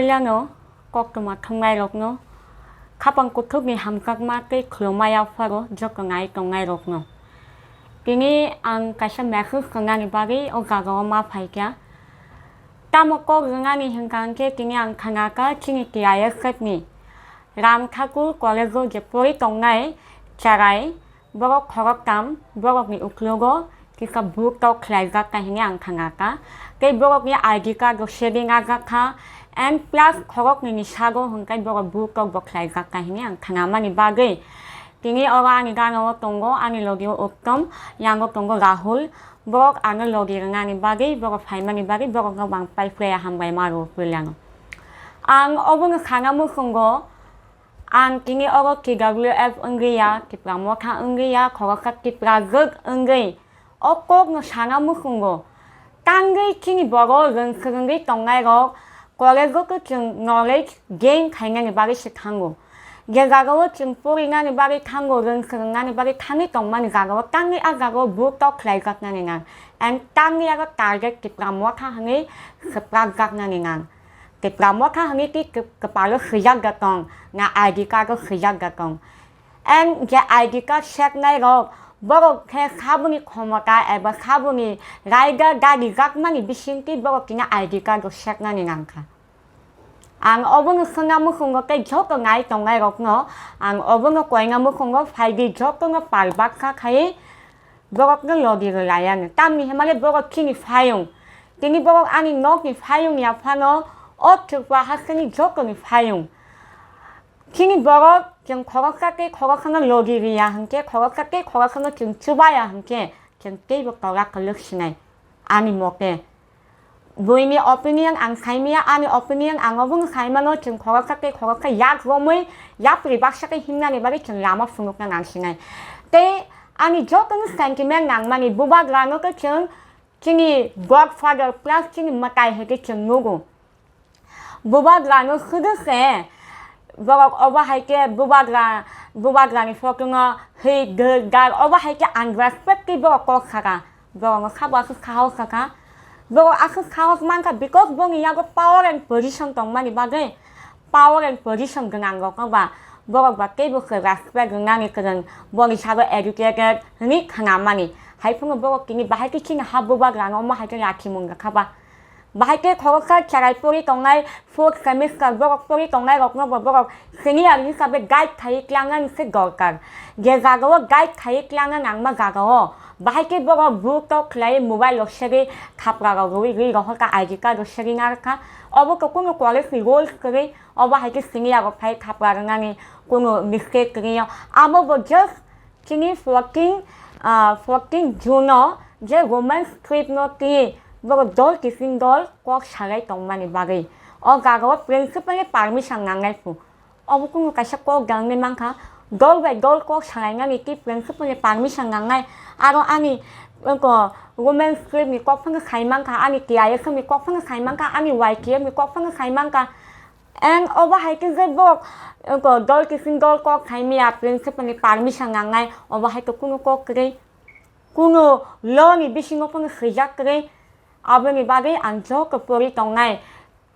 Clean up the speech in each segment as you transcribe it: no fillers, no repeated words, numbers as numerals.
Williano, Coctoma Tongairokno, Kapan Kutubi Hamkakmaki, Klomaya Faro, Jokongai Tongairokno. Kini ang kasya mekus kangani bagi o gagawama paikya. Tamo ko gangani hangkangke kini ang kangaka kini kiayasat ni. Ram Thakur College Jepuri Tongai, Charai, Borok Korokam, Borok ni Uklogo, Kika Bukto Klaiga Kahini ang kangaka, kay Borok ni Aidika do Shedingagaka, and plus Korok ni Nishago hangkay Borok Bukto do Klaiga Kahini ang kangama ni bagay. Kini orang ni ganawa tunggo ani lodio Uttom, yango tunggo Rahul, Borok ano lodio ngani bagay, Borok Haima ni bagay, Borok nga bang paiflea hambay maru Williano. Ang obong kangamu kunggo, ang kini oro KWF unggiya, kipramoka unggiya, koroka kipragug unggiy. Okok no sangamu kunggo. Tangiy kini boro unggiy tongayro, korego ko chung knowledge gain kaya ni bari si kango. Gagawa chung puri nga ni bari kango nga ni bari tangi tongman ni gagawa, tangi agagawa bukto klaygat nga ni nga. And tangi aga target kipramoka hangi kipragag nga ni nga. Kipramoka hangi ki kepalo khiyag gatong nga ID card ko khiyag gatong. And ge ID card check ngay ro boro ke khabuni khomota eba khabuni raiga gadi gakmani bisinti boro kina ID card ko check nga ni ngangka. Ang obong sangamu khungo ke joko ngai tong ngai rok no ang obong ko ngamu khungo 5D joko nga palbak kha khai boro nga lodi ro layan tamni hemale boro kini phayong kini boro ani nok ni phayong ya phano 어떻게 학생이 조건이 파용. 그니 버거 좀 거각하게 거각하는 로기리야 함께 거각하게 거각하는 좀 주바야 함께 좀 깨고 거각 걸럭시네. 아니 뭐게. 뭐이미 오피니언 안 사이미야 아니 오피니언 안 어분 사이만어 좀 거각하게 거각하 야 그거물 야 프리박샤게 힘나게 말이 좀 라마 풍국난 안 시네. 때 아니 조건 센티멘 낭만이 부바그라노 그좀 그니 godfather plus 그니 마타이 해게 좀 누구. Bubagla khudse borok oba haike bubagla ni fokunga he gal oba haike unrespect ki borok ko khaka borok khaba khao khaka borok khao manka because bongi yago power and position tongmani bagay power and position gnang go ba borok ba ke bo respect gnang ni kren bongi sago educated ni khanamani haipunga borok kini bahai ki habubagla no ma haike yakimunga khaba bahike khoroka charai pori tongai fourth semester borok pori tongai rokno borok seni ari sabe guide thai klangan se gorkar ge gagawa guide thai klangan angma gagawa bahike borok book to klai mobile losheri khapra go ri go ka id card losheri narka obo ko kono quality role kare obo bahike seni aro phai khapra ngani kono mistake kare amo bo just kini fucking juno je woman script no ti boro dol kissing dol kok sarai tongmani bagay o gagawa principal permission ngangai pu obo kung kasya ko gangme mangka dol by dol kok sarai ngani ki principal permission ngangai aro ani ko women script ni kok phang khai mangka ani kiaya khami kok phang khai mangka ani yk mi kok phang khai mangka and obo haike je bok ko dol kissing dol kok khai mi a principal permission ngangai obo haike kuno kok kre kuno lo ni bising phang khijak kre abang ibagay ang jok puri tongai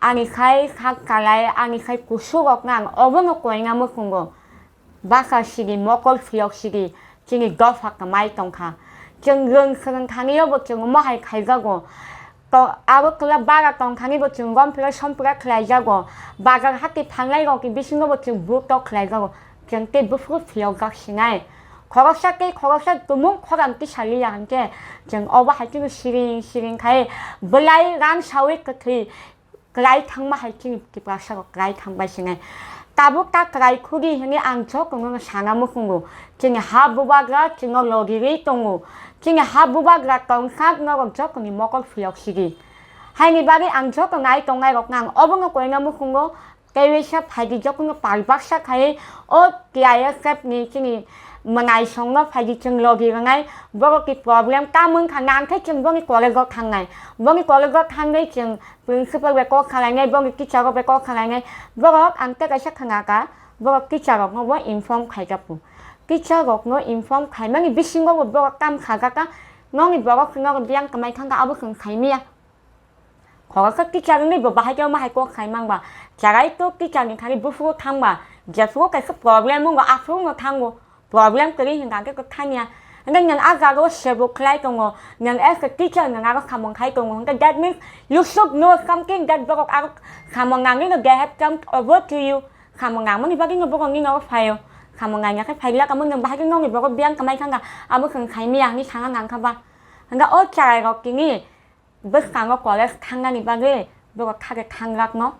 ani khai khak kalai ani khai kusugok nang obang ko nga mo kungo baka sigi mokol fiok sigi jingi golf hak mai tongkha jeng reng khang khangyo bo jeng mo hai khai gago to abo kla baga tong khangi bo jeng gom pla som pla khlai jago baga hakki phanglai go ki bisingo bo jeng bu to khlai gago jeng te bu fu fiok gak sinai 거각샷게 거각샷 도문 거감기 살리야 함께 정 어바 할증 시링 가에 블라이 랑 샤웨 그 그라이 탕마 할증 기빠샤고 그라이 탕바 싱에 따북다 그라이 쿠기 형이 앙초 그거 상아 먹고 정 하부바가 정 로기리 동고 정 하부바가 동삭 너고 저거니 먹을 필요시기 하니 바리 앙초 그 나이 동아이 걱낭 어벙거 고잉아 먹고 개회샵 하기 저거 발박샤 가에 어 기아야셉 니 징이 mengai songno phagi chung logi ngai boro ki problem ka mung khanan thai chung bongi college go khangai bongi college go khangai chung principal be ko khangai ngai bongi teacher be ko khangai ngai boro ante ka sak khanga ka boro teacher go no inform khai ka pu teacher go no inform khai mani bising go boro kam khaga ka nongi boro khanga go biang kamai khanga abu khang khai mia 거기서 끼자는데 뭐 바하게 하고 가이망 봐 자라이 또 끼자는 가리 부수고 탕봐 제수고 cái problem của áp nó thang của problem cái hiện tại cái thang nha nên nhận áp nó sẽ buộc lại công ngô nhận áp cái teacher nhận áp không bằng khai công ngô cái that means you should know something that buộc áp không bằng ngang cái they have come over to you không bằng ngang mình bắt cái nó buộc cái nó phải không bằng ngang cái phải là cái mình nhận bắt cái nó thì buộc biang cái mấy thằng à mức thằng khai miangนี่thằng ngang không ba 그러니까 어차피 거기니 bất nó gọi là thang ngang ba cái buộc cái thang gác nó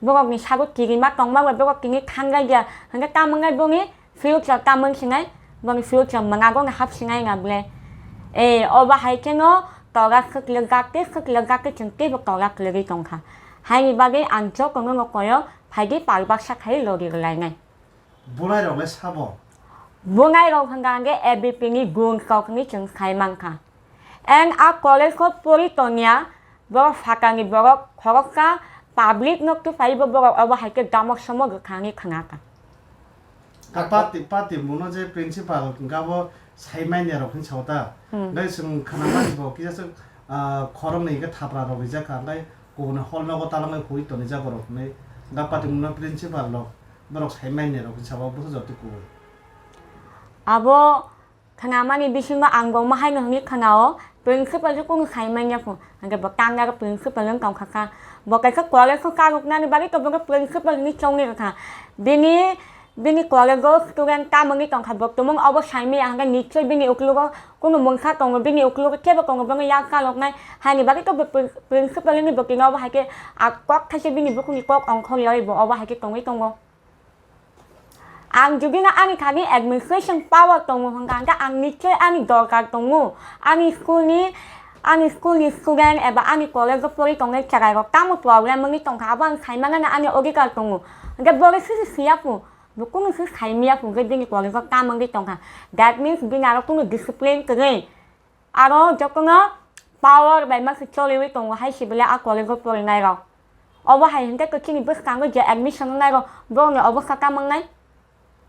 buộc cái sao cái mắt công mà buộc cái thang cái gì cái tam cái buộc cái future tam sinh ấy vâng future mà ngang có cái hấp sinh ấy ngà bলে ở ba hai cái nó tỏ ra sức lực cái chân tiếp tỏ ra cái gì công khá hai người ba cái ăn cho con nó gọi phải cái bảo bác sắc hay lo đi lại này 뭐라 이러고 사보 buông ngay rồi thằng cái everything is buông sau cái chân khai mang cả and a college có Puritonia bữa phát cái bữa khó cả public nó cứ phải bữa ở hai cái đam mê sống cái kháng cả 파티 문어제 프린시팔 그러니까 뭐 사이만이라고 괜찮다. 그래서 가나마니 뭐 기자서 거름네 이게 타브라로 비자 간가 고는 홀나고 따라가 보이 또 내자 거로 네 나빠도 문어 프린시팔로 뭐로 사이만이라고 괜찮아 무슨 어떻고 아버 가나마니 비신거 안고마 하는 게 가나오 프린시팔 cũng 사이만이고 그러니까 뭐 땅가 프린시팔은 강 카카 뭐 cái quá lên không cao lúc nào ba cái cái principal ni trong này cả bini kuala go student ta mangi tong khabok tumong obo saimi anga nichoi bini uklugo kono mongkha tong bini uklugo keba tong bang ya ka lok nai hani ba ke principal ni boking obo ha ke akok thase bini bukung ikok ong khol loi bo obo ha ke tong go ang jugina ani khani administration power tong hanggang ka ang nichoi ani dorkar tong ani school ni student eba ani college go pori tong ne chagai go kamu problem mangi tong khabang saimanga na ani ogi ka tong ga bore siapu cũng cứ khai mía cũng cái gì của cái cam cái trong cả that means bên nào cũng discipline cái này aro cho con nó power bài mà cho lưu trong hay chỉ là của cái của này rồi ở bên hay cái chuyện bước sang cái giờ admission này rồi rồi ở bên cam này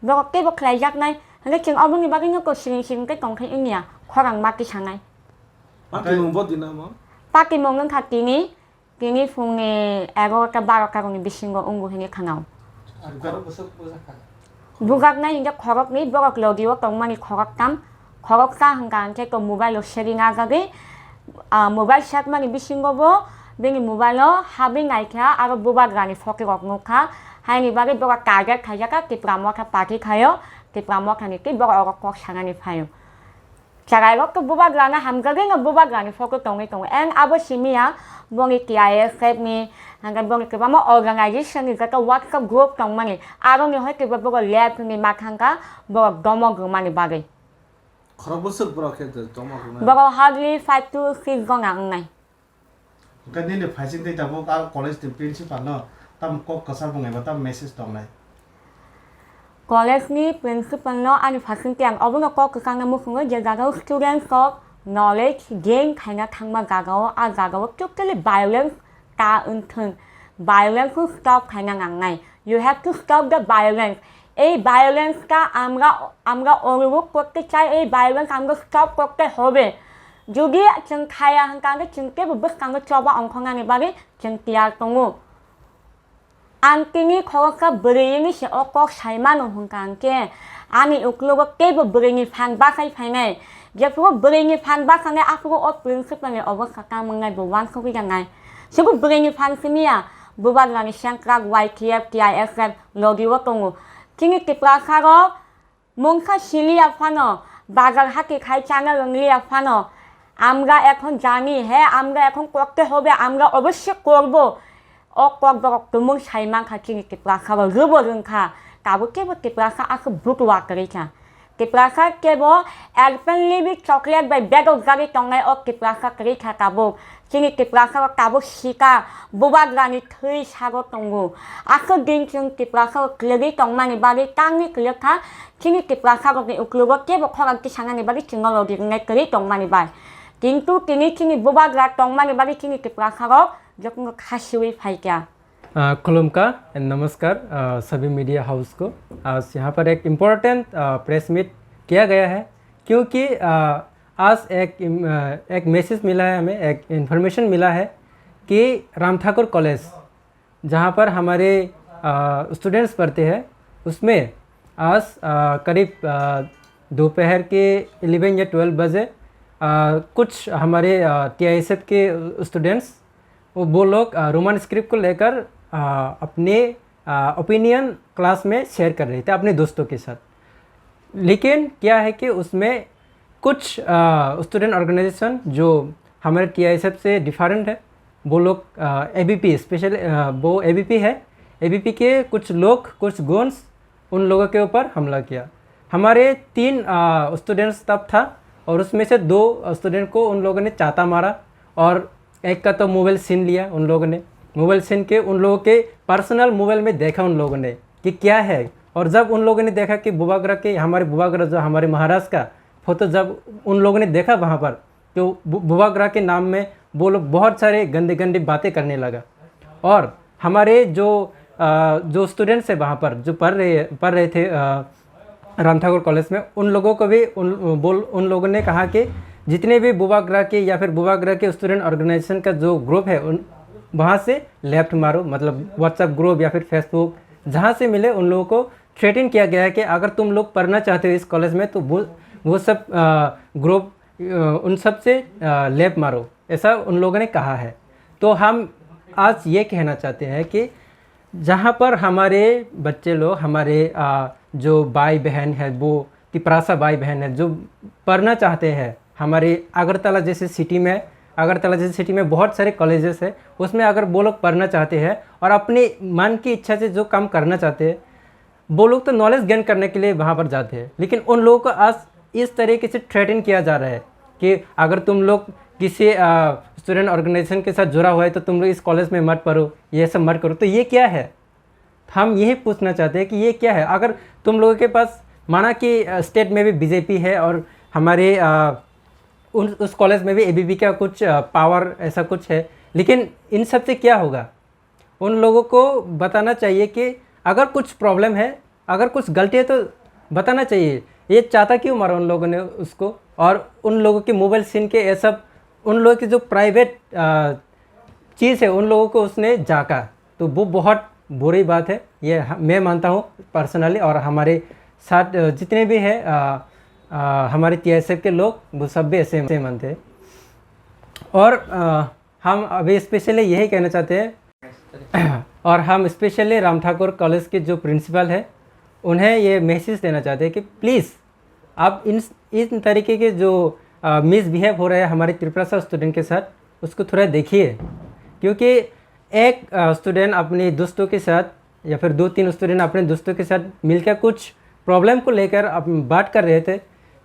rồi cái bước lại giặc này cái chuyện ở bên này cái nó có xin cái trong cái ý nghĩa khoa bằng mặt cái sáng này Paki mong bot din mo? Paki mong ng kini phung ero ka baro ka kung bisin ko ungu hingi kanao bu각 na 이제 거럭니 버럭 러디오 동만이 거럭감 거럭사 한간 제거 모바일로 쉐링하가기 모바일 샷만이 비신 거보 뱅이 모바일로 하빙 아이카 아로 모바일가니 포기 거고카 하이니 바기 버럭 가게 가자가 기프라모카 파티 가요 기프라모카니 기 버럭 어럭 상하니 파요 자가이로 그 모바일가나 함가게 모바일가니 포기 동이 엔 아버시미야 몽이 KIFF hanggang bong ke bamo organization ni ka WhatsApp group tong mani aro ni hoy ke bo lab ni makhanga bo domo gumani bagay 걸어봤을 거라게 도마 그만. bo hardly 5 to 6 gong ang nai 그러니까 니네 발신돼 잡고 가 콜레지 프린시팔로 땀꼭 거살봉에 봤다 메시지 동네 college ni principal no ani phasin tiang obuno ko ka nga mu khung je ga students ko knowledge gain khanga thangma ga ga a ga ga tukle violence ta unthung violence to stop khanga ngai you have to stop the violence violence ka amra অনুভব করতে চাই violence আমরা stop করতে হবে যদি जों খায়া হাঙ্কাঙ্গে जोंকে ববকাঙ্গে চবা অংখঙানি বাগে जों তিয়ার তঙু 안띵이 거가 브레인이 어꼭 살만은 hunkan게 아니 우클로가 깨버 브레인이 반박할 파네 제프고 브레인이 반박하네 앞으로 프린시플에 어버카까 뭔가 보완 소리잖아 지금 브레인이 반심이야 무발랑이 샹크락 YTF TIFF 로디오 동우 팅이 끼프라카로 몽카 실리아 파노 바갈 하기 갈창을 응리아 파노 আমগা এখন জানি হে আমগা এখন করতে হবে আমরা অবশ্যই করব অকবক তুমুং সাইমান খাকি কিপ্রাখা রুব রুংখা কাবু কেব কিপ্রাখা আখ বুটওয়া করিছা কিপ্রাখা কেব এলপেন লিবি চকলেট বাই বেগ গাড়ি টংনাই অ কিপ্রাখা করিছা কাবু চিনি কিপ্রাখা কাবু শিকা বুবা গানি থৈ সাগো টংগু আখ দিন চিং কিপ্রাখা ক্লেগি টংমানি বাড়ি টাংনি ক্লেখা চিনি কিপ্রাখা গনি উকলুব কেব খরান্তি সাঙানি বাড়ি চিঙল দিংনাই করি টংমানি বাই কিন্তু তিনি বুবা গ্রা টংমানি বাড়ি চিনি কিপ্রাখা जोकंग खासिवी फाइक्या खुलुमका नमस्कार सभी मीडिया हाउस को आज यहाँ पर एक इम्पोर्टेंट प्रेस मीट किया गया है क्योंकि आज एक मैसेज मिला है हमें एक इन्फॉर्मेशन मिला है कि राम ठाकुर कॉलेज जहाँ पर हमारे स्टूडेंट्स पढ़ते हैं उसमें आज करीब दोपहर के 11 या 12 बजे कुछ हमारे TISF के स्टूडेंट्स वो लोग रोमन स्क्रिप्ट को लेकर अपने ओपिनियन क्लास में शेयर कर रहे थे अपने दोस्तों के साथ। लेकिन क्या है कि उसमें कुछ स्टूडेंट ऑर्गेनाइजेशन जो हमारे TISF से डिफरेंट है, वो लोग ABP स्पेशल वो ABP है, ABP के कुछ लोग, कुछ गोन्स उन लोगों के ऊपर हमला किया। हमारे 3 स्टूडेंट्स तब था और उसमें से 2 स्टूडेंट को उन लोगों ने चाता मारा और एक का तो मोबाइल छीन लिया। उन लोगों ने मोबाइल छीन के उन लोगों के पर्सनल मोबाइल में देखा उन लोगों ने कि क्या है, और जब उन लोगों ने देखा कि बुबागरा के हमारे बुबागरा जो हमारे महाराष्ट्र का फोटो जब उन लोगों ने देखा वहाँ पर, तो बुबागरा के नाम में वो लोग बहुत सारे गंदे गंदे बातें करने लगा। और हमारे जो स्टूडेंट्स है वहाँ पर जो पढ़ रहे थे राम ठाकुर कॉलेज में, उन लोगों को भी उन लोगों ने कहा कि जितने भी बुबागरा के या फिर बुबागरा के स्टूडेंट ऑर्गेनाइजेशन का जो ग्रुप है वहाँ से लेफ्ट मारो, मतलब व्हाट्सएप ग्रुप या फिर फेसबुक जहाँ से मिले उन लोगों को थ्रेटन किया गया है कि अगर तुम लोग पढ़ना चाहते हो इस कॉलेज में तो वो सब ग्रुप उन सब से लेफ्ट मारो, ऐसा उन लोगों ने कहा है। तो हम आज ये कहना चाहते हैं कि जहाँ पर हमारे बच्चे लोग, हमारे जो भाई बहन है, वो तिपरासा भाई बहन है जो पढ़ना चाहते हैं, हमारे अगरतला जैसे सिटी में बहुत सारे कॉलेजेस है, उसमें अगर वो लोग पढ़ना चाहते हैं और अपने मन की इच्छा से जो काम करना चाहते हैं, वो लोग तो नॉलेज गेन करने के लिए वहाँ पर जाते हैं। लेकिन उन लोगों को आज इस तरीके से थ्रेटन किया जा रहा है कि अगर तुम लोग किसी स्टूडेंट ऑर्गेनाइजेशन के साथ जुड़ा हुआ है तो तुम लोग इस कॉलेज में मत पढ़ो, ये सब मत करो। तो ये क्या है, हम यही पूछना चाहते हैं कि ये क्या है। अगर तुम लोगों के पास माना कि स्टेट में भी BJP है और हमारे उस कॉलेज में भी ABP का कुछ पावर ऐसा कुछ है, लेकिन इन सब से क्या होगा? उन लोगों को बताना चाहिए कि अगर कुछ प्रॉब्लम है, अगर कुछ गलती है तो बताना चाहिए। ये चाहता क्यों मारा उन लोगों ने उसको, और उन लोगों के मोबाइल छीन के ये सब उन लोगों की जो प्राइवेट चीज़ है उन लोगों को उसने झाँका, तो वो बहुत बुरी बात है। ये मैं मानता हूँ पर्सनली, और हमारे साथ जितने भी हैं हमारे TISF के लोग वो सब भी ऐसे मानते हैं। और हम अभी स्पेशली यही कहना चाहते हैं और हम स्पेशली राम ठाकुर कॉलेज के जो प्रिंसिपल है उन्हें ये मैसेज देना चाहते हैं कि प्लीज़ आप इन तरीके के जो मिसबिहेव हो रहे हैं हमारे त्रिपुरा स्टूडेंट के साथ, उसको थोड़ा देखिए। क्योंकि एक स्टूडेंट अपने दोस्तों के साथ या फिर 2-3 स्टूडेंट अपने दोस्तों के साथ मिलकर कुछ प्रॉब्लम को लेकर बात कर रहे थे,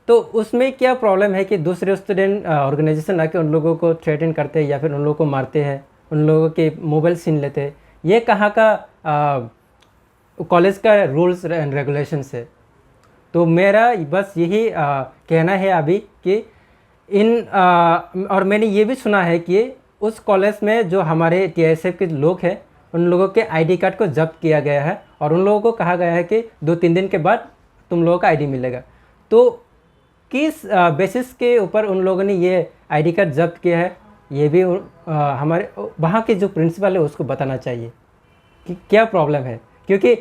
तो उसमें क्या प्रॉब्लम है कि दूसरे स्टूडेंट ऑर्गेनाइजेशन आके उन लोगों को थ्रेटन करते हैं या फिर उन लोगों को मारते हैं, उन लोगों के मोबाइल छीन लेते हैं। ये कहाँ का कॉलेज का रूल्स एंड रेगुलेशंस है। तो मेरा बस यही कहना है अभी कि और मैंने ये भी सुना है कि उस कॉलेज में जो हमारे TISF के लोग हैं उन लोगों के ID कार्ड को जब्त किया गया है और उन लोगों को कहा गया है कि 2-3 दिन के बाद तुम लोगों का ID मिलेगा। तो किस बेसिस के ऊपर उन लोगों ने ये ID कार्ड जब्त किया है, ये भी हमारे वहाँ के जो प्रिंसिपल है उसको बताना चाहिए कि क्या प्रॉब्लम है। क्योंकि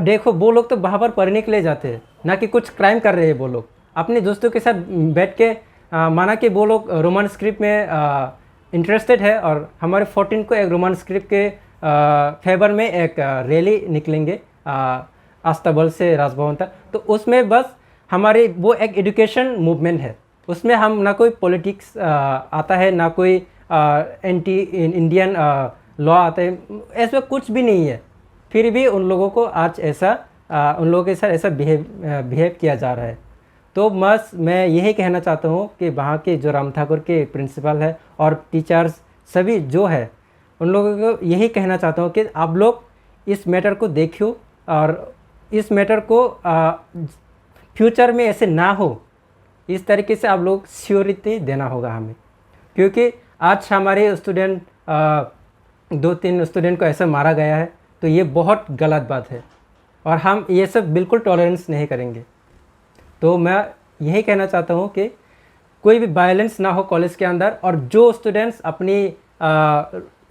देखो वो लोग तो वहाँ पर पढ़ने के लिए जाते हैं, ना कि कुछ क्राइम कर रहे हैं। वो लोग अपने दोस्तों के साथ बैठ के माना कि वो लोग रोमन स्क्रिप्ट में इंटरेस्टेड है और हमारे 14 को एक रोमन स्क्रिप्ट के फेवर में एक रैली निकलेंगे आस्ताबल से राजभवन तक। तो उसमें बस हमारे वो एक एजुकेशन मूवमेंट है, उसमें हम ना कोई पॉलिटिक्स आता है, ना कोई एंटी इंडियन लॉ आता है, ऐसा कुछ भी नहीं है। फिर भी उन लोगों को आज ऐसा उन लोगों के साथ ऐसा बिहेव किया जा रहा है। तो बस मैं यही कहना चाहता हूँ कि वहाँ के जो राम ठाकुर के प्रिंसिपल है और टीचर्स सभी जो है उन लोगों को यही कहना चाहता हूँ कि आप लोग इस मैटर को देखियो और इस मैटर को फ्यूचर में ऐसे ना हो, इस तरीके से आप लोग श्योरिटी देना होगा हमें। क्योंकि आज हमारे स्टूडेंट 2-3 स्टूडेंट को ऐसा मारा गया है, तो ये बहुत गलत बात है और हम ये सब बिल्कुल टॉलरेंस नहीं करेंगे। तो मैं यही कहना चाहता हूँ कि कोई भी वायलेंस ना हो कॉलेज के अंदर, और जो स्टूडेंट्स अपनी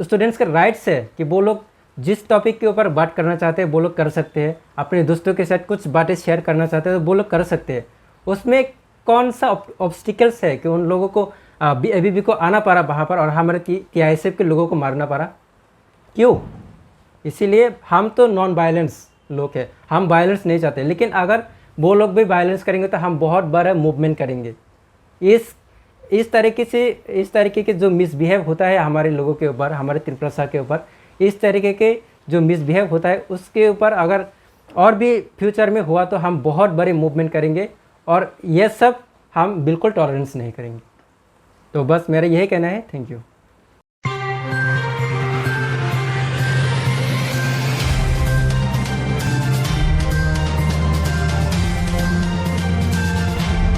स्टूडेंट्स के राइट्स है कि वो लोग जिस टॉपिक के ऊपर बात करना चाहते हैं वो लोग कर सकते हैं, अपने दोस्तों के साथ कुछ बातें शेयर करना चाहते हैं तो वो लोग कर सकते हैं। उसमें कौन सा ऑब्स्टिकल्स है कि उन लोगों को अभी को आना पड़ा वहाँ पर और हमारे TISF के लोगों को मारना पड़ा, क्यों? इसीलिए हम तो नॉन वायलेंस लोग हैं, हम वायलेंस नहीं चाहते, लेकिन अगर वो लोग भी वायलेंस करेंगे तो हम बहुत बड़ा मूवमेंट करेंगे। इस तरीके के जो मिसबिहेव होता है हमारे लोगों के ऊपर, हमारे त्रिपुरा के ऊपर, इस तरीके के जो मिसबिहेव होता है उसके ऊपर अगर और भी फ्यूचर में हुआ तो हम बहुत बड़े मूवमेंट करेंगे और ये सब हम बिल्कुल टॉलरेंस नहीं करेंगे। तो बस मेरा यही कहना है। Thank you.